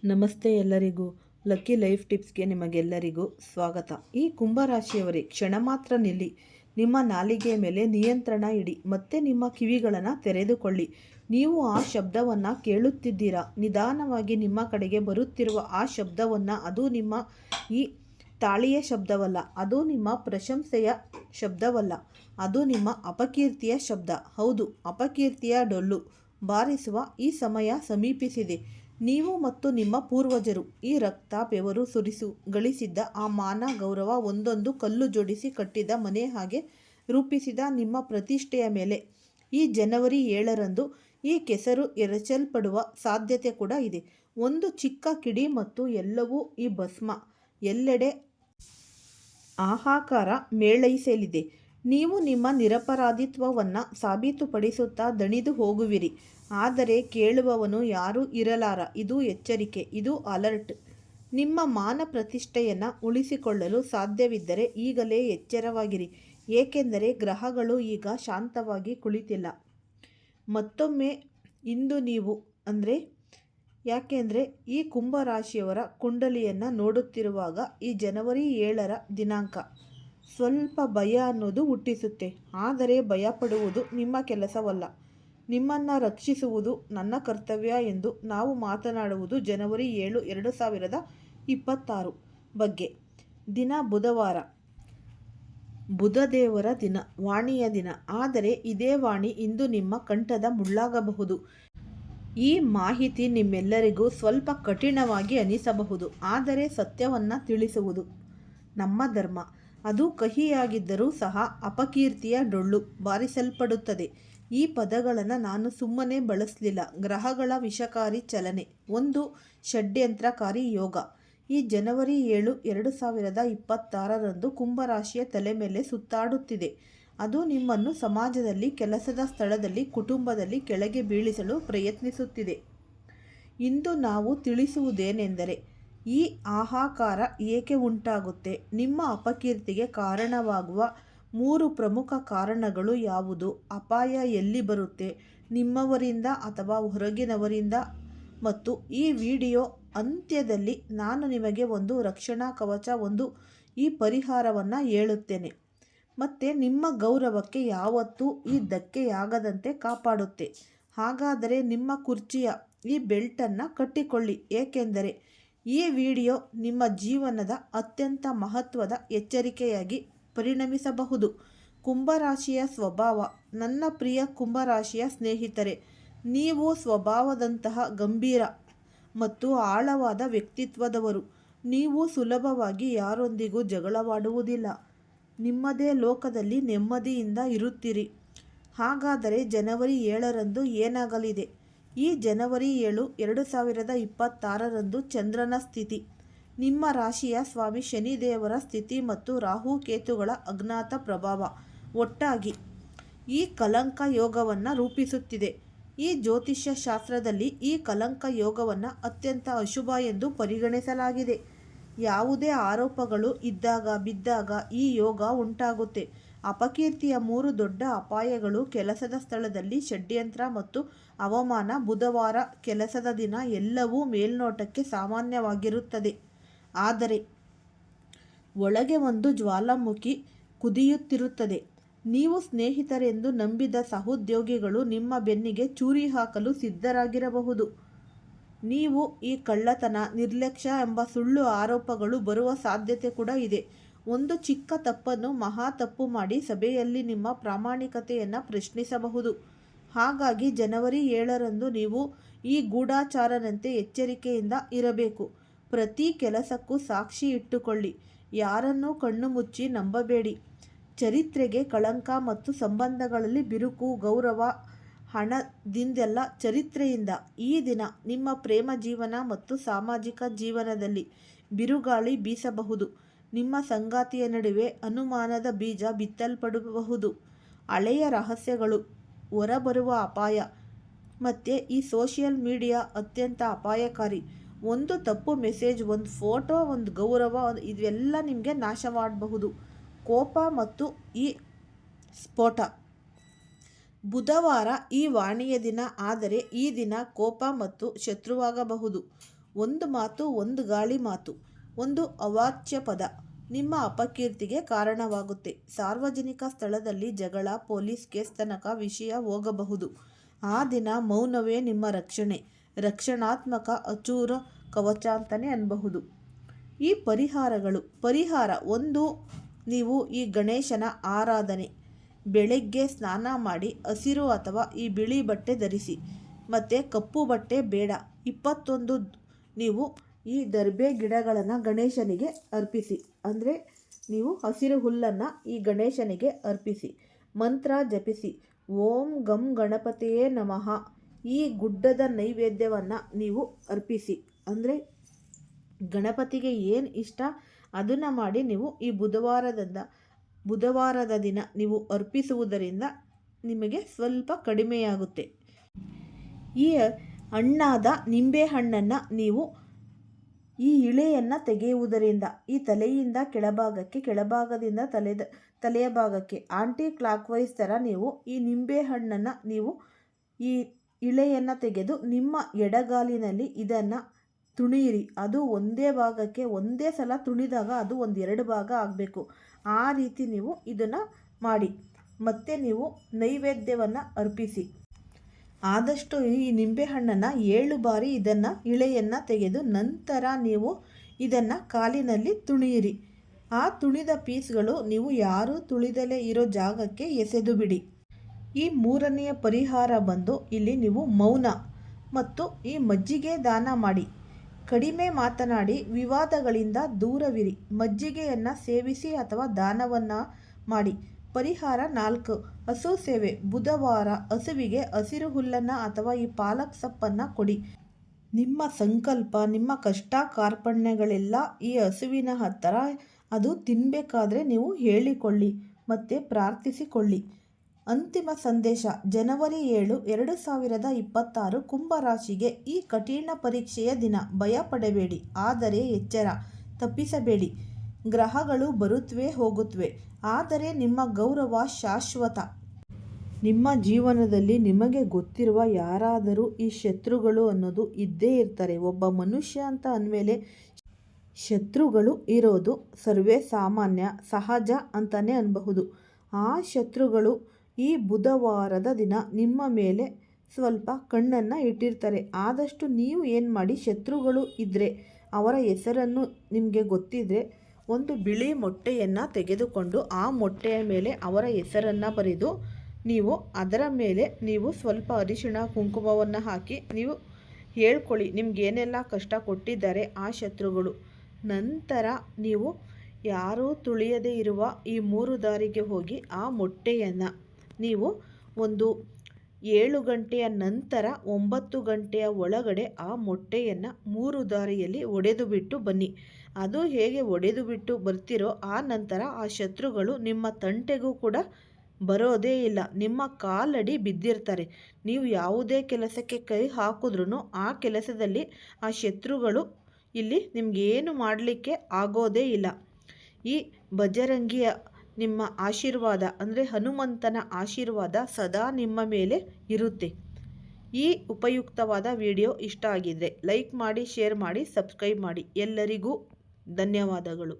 ನಮಸ್ತೆ ಎಲ್ಲರಿಗೂ. Lucky life ಟಿಪ್ಸ್ಗೆ ನಿಮಗೆಲ್ಲರಿಗೂ ಸ್ವಾಗತ. ಈ ಕುಂಭರಾಶಿಯವರೇ, ಕ್ಷಣ ಮಾತ್ರ ನಿಲ್ಲಿ. ನಿಮ್ಮ ನಾಲಿಗೆಯ ಮೇಲೆ ನಿಯಂತ್ರಣ ಇಡಿ. ಮತ್ತೆ ನಿಮ್ಮ ಕಿವಿಗಳನ್ನು ತೆರೆದುಕೊಳ್ಳಿ. ನೀವು ಆ ಶಬ್ದವನ್ನು ಕೇಳುತ್ತಿದ್ದೀರಾ. ನಿಧಾನವಾಗಿ ನಿಮ್ಮ ಕಡೆಗೆ ಬರುತ್ತಿರುವ ಆ ಶಬ್ದವನ್ನು, ಅದು ನಿಮ್ಮ ಈ ತಾಳಿಯ ಶಬ್ದವಲ್ಲ, ಅದು ನಿಮ್ಮ ಪ್ರಶಂಸೆಯ ಶಬ್ದವಲ್ಲ, ಅದು ನಿಮ್ಮ ಅಪಕೀರ್ತಿಯ ಶಬ್ದ. ಹೌದು, ಅಪಕೀರ್ತಿಯ ಡೊಳ್ಳು ಬಾರಿಸುವ ಈ ಸಮಯ ಸಮೀಪಿಸಿದೆ. ನೀವು ಮತ್ತು ನಿಮ್ಮ ಪೂರ್ವಜರು ಈ ರಕ್ತ ಬೆವರು ಸುರಿಸು ಗಳಿಸಿದ್ದ ಆ ಮಾನ ಗೌರವ, ಒಂದೊಂದು ಕಲ್ಲು ಜೋಡಿಸಿ ಕಟ್ಟಿದ ಮನೆ ಹಾಗೆ ರೂಪಿಸಿದ ನಿಮ್ಮ ಪ್ರತಿಷ್ಠೆಯ ಮೇಲೆ ಈ ಜನವರಿ 7ರಂದು ಈ ಕೆಸರು ಎರಚಲ್ಪಡುವ ಸಾಧ್ಯತೆ ಕೂಡ ಇದೆ. ಒಂದು ಚಿಕ್ಕ ಕಿಡಿ ಮತ್ತು ಎಲ್ಲವೂ ಈ ಭಸ್ಮ ಎಲ್ಲೆಡೆ ಹಾಹಾಕಾರ ಮೇಳೈಸಲಿದೆ. ನೀವು ನಿಮ್ಮ ನಿರಪರಾಧಿತ್ವವನ್ನು ಸಾಬೀತುಪಡಿಸುತ್ತಾ ದಣಿದು ಹೋಗುವಿರಿ. ಆದರೆ ಕೇಳುವವನು ಯಾರೂ ಇರಲಾರ. ಇದು ಎಚ್ಚರಿಕೆ, ಇದು ಅಲರ್ಟ್. ನಿಮ್ಮ ಮಾನ ಪ್ರತಿಷ್ಠೆಯನ್ನು ಉಳಿಸಿಕೊಳ್ಳಲು ಸಾಧ್ಯವಿದ್ದರೆ ಈಗಲೇ ಎಚ್ಚರವಾಗಿರಿ. ಏಕೆಂದರೆ ಗ್ರಹಗಳು ಈಗ ಶಾಂತವಾಗಿ ಕುಳಿತಿಲ್ಲ. ಮತ್ತೊಮ್ಮೆ ಇಂದು ನೀವು ಯಾಕೆಂದರೆ ಈ ಕುಂಭರಾಶಿಯವರ ಕುಂಡಲಿಯನ್ನು ನೋಡುತ್ತಿರುವಾಗ ಈ ಜನವರಿ 7ರ ದಿನಾಂಕ ಸ್ವಲ್ಪ ಭಯ ಅನ್ನೋದು ಹುಟ್ಟಿಸುತ್ತೆ. ಆದರೆ ಭಯಪಡುವುದು ನಿಮ್ಮ ಕೆಲಸವಲ್ಲ. ನಿಮ್ಮನ್ನು ರಕ್ಷಿಸುವುದು ನನ್ನ ಕರ್ತವ್ಯ ಎಂದು ನಾವು ಮಾತನಾಡುವುದು ಜನವರಿ 7, 2026 ಬಗ್ಗೆ. ದಿನ ಬುಧವಾರ, ಬುಧದೇವರ ದಿನ, ವಾಣಿಯ ದಿನ. ಆದರೆ ಇದೇ ವಾಣಿ ಇಂದು ನಿಮ್ಮ ಕಂಠದ ಮುಳ್ಳಾಗಬಹುದು. ಈ ಮಾಹಿತಿ ನಿಮ್ಮೆಲ್ಲರಿಗೂ ಸ್ವಲ್ಪ ಕಠಿಣವಾಗಿ ಅನಿಸಬಹುದು. ಆದರೆ ಸತ್ಯವನ್ನು ತಿಳಿಸುವುದು ನಮ್ಮ ಧರ್ಮ. ಅದು ಕಹಿಯಾಗಿದ್ದರೂ ಸಹ ಅಪಕೀರ್ತಿಯ ಡೊಳ್ಳು ಬಾರಿಸಲ್ಪಡುತ್ತದೆ. ಈ ಪದಗಳನ್ನು ನಾನು ಸುಮ್ಮನೆ ಬಳಸಲಿಲ್ಲ. ಗ್ರಹಗಳ ವಿಷಕಾರಿ ಚಲನೆ, ಒಂದು ಷಡ್ಯಂತ್ರಕಾರಿ ಯೋಗ ಈ ಜನವರಿ 7, 2026ರಂದು ಕುಂಭರಾಶಿಯ ತಲೆ ಮೇಲೆ ಸುತ್ತಾಡುತ್ತಿದೆ. ಅದು ನಿಮ್ಮನ್ನು ಸಮಾಜದಲ್ಲಿ, ಕೆಲಸದ ಸ್ಥಳದಲ್ಲಿ, ಕುಟುಂಬದಲ್ಲಿ ಕೆಳಗೆ ಬೀಳಿಸಲು ಪ್ರಯತ್ನಿಸುತ್ತಿದೆ. ಇಂದು ನಾವು ತಿಳಿಸುವುದೇನೆಂದರೆ, ಈ ಹಾಹಾಕಾರ ಏಕೆ ಉಂಟಾಗುತ್ತೆ, ನಿಮ್ಮ ಅಪಕೀರ್ತಿಗೆ ಕಾರಣವಾಗುವ 3 ಪ್ರಮುಖ ಕಾರಣಗಳು ಯಾವುದು, ಅಪಾಯ ಎಲ್ಲಿ ಬರುತ್ತೆ, ನಿಮ್ಮವರಿಂದ ಅಥವಾ ಹೊರಗಿನವರಿಂದ. ಮತ್ತು ಈ ವಿಡಿಯೋ ಅಂತ್ಯದಲ್ಲಿ ನಾನು ನಿಮಗೆ ಒಂದು ರಕ್ಷಣಾ ಕವಚ, ಈ ಪರಿಹಾರವನ್ನು ಹೇಳುತ್ತೇನೆ. ಮತ್ತು ನಿಮ್ಮ ಗೌರವಕ್ಕೆ ಯಾವತ್ತೂ ಈ ಧಕ್ಕೆಯಾಗದಂತೆ ಕಾಪಾಡುತ್ತೆ. ಹಾಗಾದರೆ ನಿಮ್ಮ ಕುರ್ಚಿಯ ಈ ಬೆಲ್ಟನ್ನು ಕಟ್ಟಿಕೊಳ್ಳಿ. ಏಕೆಂದರೆ ಈ ವಿಡಿಯೋ ನಿಮ್ಮ ಜೀವನದ ಅತ್ಯಂತ ಮಹತ್ವದ ಎಚ್ಚರಿಕೆಯಾಗಿ ಪರಿಣಮಿಸಬಹುದು. ಕುಂಭರಾಶಿಯ ಸ್ವಭಾವ. ನನ್ನ ಪ್ರಿಯ ಕುಂಭರಾಶಿಯ ಸ್ನೇಹಿತರೆ, ನೀವು ಸ್ವಭಾವದಂತಹ ಗಂಭೀರ ಮತ್ತು ಆಳವಾದ ವ್ಯಕ್ತಿತ್ವದವರು. ನೀವು ಸುಲಭವಾಗಿ ಯಾರೊಂದಿಗೂ ಜಗಳವಾಡುವುದಿಲ್ಲ. ನಿಮ್ಮದೇ ಲೋಕದಲ್ಲಿ ನೆಮ್ಮದಿಯಿಂದ ಇರುತ್ತೀರಿ. ಹಾಗಾದರೆ ಜನವರಿ 7ರಂದು ಏನಾಗಲಿದೆ? ಈ ಜನವರಿ 7, 2026ರಂದು ಚಂದ್ರನ ಸ್ಥಿತಿ, ನಿಮ್ಮ ರಾಶಿಯ ಸ್ವಾಮಿ ಶನಿದೇವರ ಸ್ಥಿತಿ ಮತ್ತು ರಾಹುಕೇತುಗಳ ಅಜ್ಞಾತ ಪ್ರಭಾವ ಒಟ್ಟಾಗಿ ಈ ಕಲಂಕ ಯೋಗವನ್ನು ರೂಪಿಸುತ್ತಿದೆ. ಈ ಜ್ಯೋತಿಷ್ಯ ಶಾಸ್ತ್ರದಲ್ಲಿ ಈ ಕಲಂಕ ಯೋಗವನ್ನು ಅತ್ಯಂತ ಅಶುಭ ಎಂದು ಪರಿಗಣಿಸಲಾಗಿದೆ. ಯಾವುದೇ ಆರೋಪಗಳು ಬಿದ್ದಾಗ ಈ ಯೋಗ ಉಂಟಾಗುತ್ತೆ. ಅಪಕೀರ್ತಿಯ 3 ದೊಡ್ಡ ಅಪಾಯಗಳು: ಕೆಲಸದ ಸ್ಥಳದಲ್ಲಿ ಷಡ್ಯಂತ್ರ ಮತ್ತು ಅವಮಾನ. ಬುಧವಾರ ಕೆಲಸದ ದಿನ. ಎಲ್ಲವೂ ಮೇಲ್ನೋಟಕ್ಕೆ ಸಾಮಾನ್ಯವಾಗಿರುತ್ತದೆ, ಆದರೆ ಒಳಗೆ ಒಂದು ಜ್ವಾಲಾಮುಖಿ ಕುದಿಯುತ್ತಿರುತ್ತದೆ. ನೀವು ಸ್ನೇಹಿತರೆಂದು ನಂಬಿದ ಸಹೋದ್ಯೋಗಿಗಳು ನಿಮ್ಮ ಬೆನ್ನಿಗೆ ಚೂರಿ ಹಾಕಲು ಸಿದ್ಧರಾಗಿರಬಹುದು. ನೀವು ಈ ಕಳ್ಳತನ, ನಿರ್ಲಕ್ಷ್ಯ ಎಂಬ ಸುಳ್ಳು ಆರೋಪಗಳು ಬರುವ ಸಾಧ್ಯತೆ ಕೂಡ ಇದೆ. ಒಂದು ಚಿಕ್ಕ ತಪ್ಪನ್ನು ಮಹಾ ತಪ್ಪು ಮಾಡಿ ಸಭೆಯಲ್ಲಿ ನಿಮ್ಮ ಪ್ರಾಮಾಣಿಕತೆಯನ್ನು ಪ್ರಶ್ನಿಸಬಹುದು. ಹಾಗಾಗಿ ಜನವರಿ 7ರಂದು ನೀವು ಈ ಗೂಢಚಾರನಂತೆ ಎಚ್ಚರಿಕೆಯಿಂದ ಇರಬೇಕು. ಪ್ರತಿ ಕೆಲಸಕ್ಕೂ ಸಾಕ್ಷಿ ಇಟ್ಟುಕೊಳ್ಳಿ. ಯಾರನ್ನೂ ಕಣ್ಣು ಮುಚ್ಚಿ ನಂಬಬೇಡಿ. ಚರಿತ್ರೆಗೆ ಕಳಂಕ ಮತ್ತು ಸಂಬಂಧಗಳಲ್ಲಿ ಬಿರುಕು. ಗೌರವ, ಹಣದಿಂದಲ್ಲ, ಚರಿತ್ರೆಯಿಂದ. ಈ ದಿನ ನಿಮ್ಮ ಪ್ರೇಮ ಜೀವನ ಮತ್ತು ಸಾಮಾಜಿಕ ಜೀವನದಲ್ಲಿ ಬಿರುಗಾಳಿ ಬೀಸಬಹುದು. ನಿಮ್ಮ ಸಂಗಾತಿಯ ನಡುವೆ ಅನುಮಾನದ ಬೀಜ ಬಿತ್ತಲ್ಪಡಬಹುದು. ಹಳೆಯ ರಹಸ್ಯಗಳು ಹೊರಬರುವ ಅಪಾಯ. ಮತ್ತು ಈ ಸೋಷಿಯಲ್ ಮೀಡಿಯಾ ಅತ್ಯಂತ ಅಪಾಯಕಾರಿ. ಒಂದು ತಪ್ಪು ಮೆಸೇಜ್, ಒಂದು ಫೋಟೋ, ಒಂದು ಗೌರವ, ಇವೆಲ್ಲ ನಿಮಗೆ ನಾಶ ಮಾಡಬಹುದು. ಕೋಪ ಮತ್ತು ಈ ಸ್ಫೋಟ. ಬುಧವಾರ ಈ ವಾಣಿಯ ದಿನ. ಆದರೆ ಈ ದಿನ ಕೋಪ ಮತ್ತು ಶತ್ರುವಾಗಬಹುದು. ಒಂದು ಮಾತು, ಒಂದು ಗಾಳಿ ಮಾತು, ಒಂದು ಅವಾಚ್ಯ ಪದ ನಿಮ್ಮ ಅಪಕೀರ್ತಿಗೆ ಕಾರಣವಾಗುತ್ತೆ. ಸಾರ್ವಜನಿಕ ಸ್ಥಳದಲ್ಲಿ ಜಗಳ, ಪೊಲೀಸ್ ಕೇಸ್ ತನಕ ವಿಷಯ ಹೋಗಬಹುದು. ಆ ದಿನ ಮೌನವೇ ನಿಮ್ಮ ರಕ್ಷಣಾತ್ಮಕ ಅಚೂರ ಕವಚ ಅಂತಲೇ ಅನ್ಬಹುದು. ಈ ಪರಿಹಾರ 1. ನೀವು ಈ ಗಣೇಶನ ಆರಾಧನೆ ಬೆಳಗ್ಗೆ ಸ್ನಾನ ಮಾಡಿ ಹಸಿರು ಅಥವಾ ಈ ಬಿಳಿ ಬಟ್ಟೆ ಧರಿಸಿ, ಮತ್ತು ಕಪ್ಪು ಬಟ್ಟೆ ಬೇಡ. 21. ನೀವು ಈ ದರ್ಬೆ ಗಿಡಗಳನ್ನು ಗಣೇಶನಿಗೆ ಅರ್ಪಿಸಿ, ಅಂದರೆ ನೀವು ಹಸಿರು ಹುಲ್ಲನ್ನು ಈ ಗಣೇಶನಿಗೆ ಅರ್ಪಿಸಿ, ಮಂತ್ರ ಜಪಿಸಿ, ಓಂ ಗಂ ಗಣಪತಿಯೇ ನಮಃ. ಈ ಗುಡ್ಡದ ನೈವೇದ್ಯವನ್ನು ನೀವು ಅರ್ಪಿಸಿ, ಅಂದರೆ ಗಣಪತಿಗೆ ಏನು ಇಷ್ಟ ಅದನ್ನು ಮಾಡಿ ನೀವು ಈ ಬುಧವಾರದ ದಿನ ನೀವು ಅರ್ಪಿಸುವುದರಿಂದ ನಿಮಗೆ ಸ್ವಲ್ಪ ಕಡಿಮೆಯಾಗುತ್ತೆ. ಈ ಹಣ್ಣಾದ ನಿಂಬೆ ಹಣ್ಣನ್ನು ನೀವು ಈ ಇಳೆಯನ್ನು ತೆಗೆಯುವುದರಿಂದ ಈ ತಲೆಯಿಂದ ಕೆಳಭಾಗದಿಂದ ತಲೆಯ ಭಾಗಕ್ಕೆ ಆಂಟಿ ಕ್ಲಾಕ್ ವೈಸ್ ಥರ ನೀವು ಈ ನಿಂಬೆ ಹಣ್ಣನ್ನು ನೀವು ಈ ಇಳೆಯನ್ನು ತೆಗೆದು ನಿಮ್ಮ ಎಡಗಾಲಿನಲ್ಲಿ ಇದನ್ನು ತುಣಿಯಿರಿ. ಅದು ಒಂದೇ ಭಾಗಕ್ಕೆ ಒಂದೇ ಸಲ ತುಣಿದಾಗ ಅದು 1-2 ಭಾಗ ಆಗಬೇಕು. ಆ ರೀತಿ ನೀವು ಇದನ್ನು ಮಾಡಿ, ಮತ್ತೆ ನೀವು ನೈವೇದ್ಯವನ್ನು ಅರ್ಪಿಸಿ. ಆದಷ್ಟು ಈ ನಿಂಬೆಹಣ್ಣನ್ನು 7 ಬಾರಿ ಇದನ್ನು ಇಳೆಯನ್ನು ತೆಗೆದು ನಂತರ ನೀವು ಇದನ್ನು ಕಾಲಿನಲ್ಲಿ ತುಣಿಯಿರಿ. ಆ ತುಣಿದ ಪೀಸ್ಗಳು ನೀವು ಯಾರೂ ತುಳಿದಲೇ ಇರೋ ಜಾಗಕ್ಕೆ ಎಸೆದು ಬಿಡಿ. ಈ 3ನೆಯ ಪರಿಹಾರ ಬಂದು ಇಲ್ಲಿ ನೀವು ಮೌನ ಮತ್ತು ಈ ಮಜ್ಜಿಗೆ ದಾನ ಮಾಡಿ. ಕಡಿಮೆ ಮಾತನಾಡಿ, ವಿವಾದಗಳಿಂದ ದೂರವಿರಿ. ಮಜ್ಜಿಗೆಯನ್ನು ಸೇವಿಸಿ ಅಥವಾ ದಾನವನ್ನು ಮಾಡಿ. ಪರಿಹಾರ 4. ಹಸು ಸೇವೆ. ಬುಧವಾರ ಹಸುವಿಗೆ ಹಸಿರು ಹುಲ್ಲನ್ನು ಅಥವಾ ಈ ಪಾಲಕ್ ಸೊಪ್ಪನ್ನು ಕೊಡಿ. ನಿಮ್ಮ ಸಂಕಲ್ಪ, ನಿಮ್ಮ ಕಷ್ಟ ಕಾರ್ಪಣ್ಯಗಳೆಲ್ಲ ಈ ಹಸುವಿನ ಹತ್ತಿರ ಅದು ತಿನ್ನಬೇಕಾದ್ರೆ ನೀವು ಹೇಳಿಕೊಳ್ಳಿ ಮತ್ತು ಪ್ರಾರ್ಥಿಸಿಕೊಳ್ಳಿ. ಅಂತಿಮ ಸಂದೇಶ. ಜನವರಿ 7, 2026 ಕುಂಭರಾಶಿಗೆ ಈ ಕಠಿಣ ಪರೀಕ್ಷೆಯ ದಿನ. ಭಯ ಪಡಬೇಡಿ, ಆದರೆ ಎಚ್ಚರ ತಪ್ಪಿಸಬೇಡಿ. ಗ್ರಹಗಳು ಬರುತ್ತವೆ ಹೋಗುತ್ತವೆ, ಆದರೆ ನಿಮ್ಮ ಗೌರವ ಶಾಶ್ವತ. ನಿಮ್ಮ ಜೀವನದಲ್ಲಿ ನಿಮಗೆ ಗೊತ್ತಿರುವ ಯಾರಾದರೂ ಈ ಶತ್ರುಗಳು ಅನ್ನೋದು ಇದ್ದೇ ಇರ್ತಾರೆ. ಒಬ್ಬ ಮನುಷ್ಯ ಅಂತ ಅಂದಮೇಲೆ ಶತ್ರುಗಳು ಇರೋದು ಸರ್ವೇ ಸಾಮಾನ್ಯ, ಸಹಜ ಅಂತಲೇ ಅನ್ಬಹುದು. ಆ ಶತ್ರುಗಳು ಈ ಬುಧವಾರದ ದಿನ ನಿಮ್ಮ ಮೇಲೆ ಸ್ವಲ್ಪ ಕಣ್ಣನ್ನು ಇಟ್ಟಿರ್ತಾರೆ. ಆದಷ್ಟು ನೀವು ಏನು ಮಾಡಿ, ಶತ್ರುಗಳು ಇದ್ದರೆ ಅವರ ಹೆಸರನ್ನು ನಿಮಗೆ ಗೊತ್ತಿದ್ದರೆ ಒಂದು ಬಿಳಿ ಮೊಟ್ಟೆಯನ್ನು ತೆಗೆದುಕೊಂಡು ಆ ಮೊಟ್ಟೆಯ ಮೇಲೆ ಅವರ ಹೆಸರನ್ನು ಬರೆದು ನೀವು ಅದರ ಮೇಲೆ ನೀವು ಸ್ವಲ್ಪ ಅರಿಶಿಣ ಕುಂಕುಮವನ್ನು ಹಾಕಿ ನೀವು ಹೇಳ್ಕೊಳ್ಳಿ ನಿಮಗೇನೆಲ್ಲ ಕಷ್ಟ ಕೊಟ್ಟಿದ್ದಾರೆ ಆ ಶತ್ರುಗಳು. ನಂತರ ನೀವು ಯಾರೂ ತುಳಿಯದೇ ಇರುವ ಈ 3 ದಾರಿಗೆ ಹೋಗಿ ಆ ಮೊಟ್ಟೆಯನ್ನು ನೀವು ಒಂದು 7 ಗಂಟೆಯ ನಂತರ 9 ಗಂಟೆಯ ಒಳಗಡೆ ಆ ಮೊಟ್ಟೆಯನ್ನು 3 ದಾರಿಯಲ್ಲಿ ಒಡೆದು ಬಿಟ್ಟು ಬನ್ನಿ. ಅದು ಹೇಗೆ ಒಡೆದು ಬಿಟ್ಟು ಬರ್ತಿರೋ ಆ ನಂತರ ಆ ಶತ್ರುಗಳು ನಿಮ್ಮ ತಂಟೆಗೂ ಕೂಡ ಬರೋದೇ ಇಲ್ಲ, ನಿಮ್ಮ ಕಾಲಡಿ ಬಿದ್ದಿರ್ತಾರೆ. ನೀವು ಯಾವುದೇ ಕೆಲಸಕ್ಕೆ ಕೈ ಹಾಕಿದ್ರೂ ಆ ಕೆಲಸದಲ್ಲಿ ಆ ಶತ್ರುಗಳು ಇಲ್ಲಿ ನಿಮಗೇನು ಮಾಡಲಿಕ್ಕೆ ಆಗೋದೇ ಇಲ್ಲ. ಈ ಬಜರಂಗಿಯ ನಿಮ್ಮ ಆಶೀರ್ವಾದ ಅಂದರೆ ಹನುಮಂತನ ಆಶೀರ್ವಾದ ಸದಾ ನಿಮ್ಮ ಮೇಲೆ ಇರುತ್ತೆ. ಈ ಉಪಯುಕ್ತವಾದ ವಿಡಿಯೋ ಇಷ್ಟ ಆಗಿದ್ದರೆ ಲೈಕ್ ಮಾಡಿ, ಶೇರ್ ಮಾಡಿ, ಸಬ್ಸ್ಕ್ರೈಬ್ ಮಾಡಿ. ಎಲ್ಲರಿಗೂ ಧನ್ಯವಾದಗಳು.